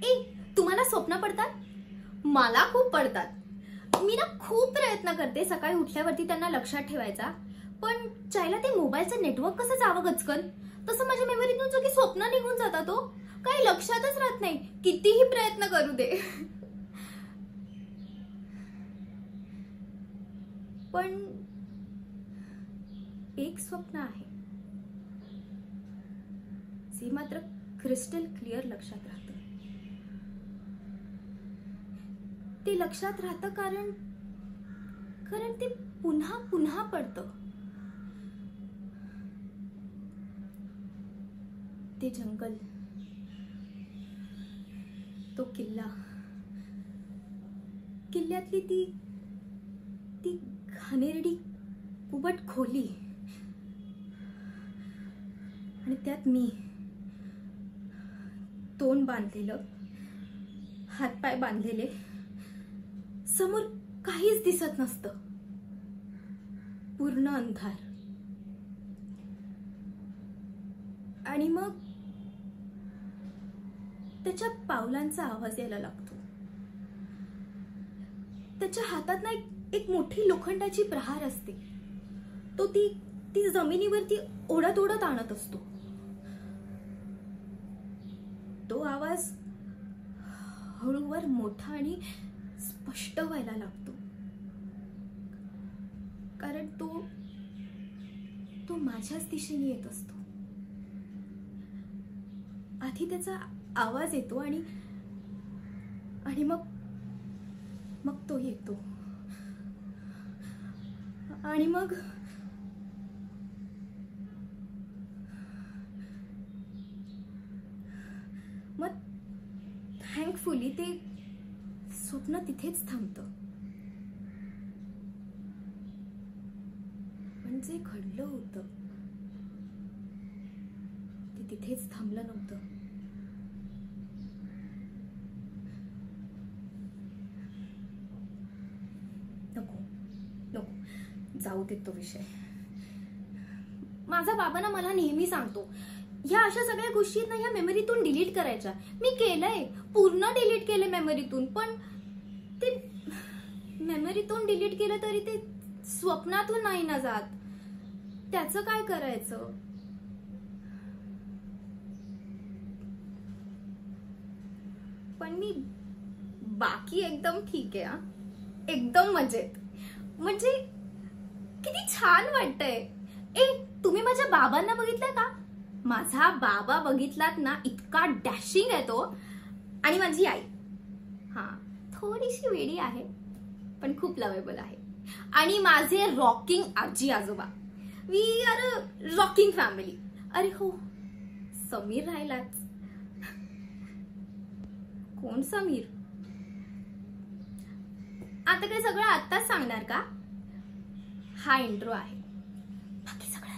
ए, तुम्हाला स्वप्न पडतात? मला खूप पडतात। मी ना खूप प्रयत्न करते सकाळी उठल्यावरती त्यांना लक्षात ठेवायचा, पण चायला ते मोबाईलचं नेटवर्क कसं जावं गचकन, तसं माझ्या मेमरीतून सगळी स्वप्न निघून जातात। हो, काही लक्षातच राहत नाही कितीही प्रयत्न करू दे। पण एक स्वप्न आहे जे मात्र क्रिस्टल क्लिअर लक्षात राहतं। ते लक्षात राहतं कारण ते पुन्हा पुन्हा पडतं। ते जंगल, तो किल्ला, किल्ल्यातली ती घाणेरडी उबट खोली, आणि त्यात मी तोंड बांधलेलं, हातपाय बांधलेले, समोर काहीच दिसत नसतं, पूर्ण अंधार। आणि मग त्याच्या पावलांचा आवाज यायला लागतो। त्याच्या हातात ना एक मोठी लोखंडाची प्रहार असते, तो ती जमिनीवरती ओढत ओढत आणत असतो। तो आवाज हळूवार मोठा आणि स्पष्ट व्हायला लागतो, कारण तो माझ्याच दिशेने येत असतो। आधी त्याचा आवाज येतो आणि मग तो येतो, आणि मग थँकफुली ते स्वप्न तिथेच थांबतं। पण जे घडलं होतं ते तिथेच थांबलं नव्हतं। नको जाऊ देत तो विषय। माझा बाबा ना मला नेहमी सांगतो, ह्या अशा सगळ्या गोष्टी ना ह्या मेमरीतून डिलीट करायच्या। मी केलंय, पूर्ण डिलीट केले मेमरीतून, पण ते मेमरीतून डिलीट केलं तरी ते स्वप्नातून नाही ना जात। त्याचं काय करायचं? पण मी बाकी एकदम ठीक आहे, एकदम मजेत। म्हणजे किती छान वाटतंय। ए, तुम्ही माझ्या बाबांना बघितलंय का? माझा बाबा बघितलात ना, इतका डॅशिंग आहे तो। आणि माझी आई थोडीशी वेडी आहे, पण खूप लवेबल आहे। आणि माझे रॉकिंग आजी आजोबा, we are a rocking family. अरे हो, समीर राहिलाच। कोण समीर? आता काय सगळं आत्ताच सांगणार का? हा इंट्रो आहे, बाकी सगळं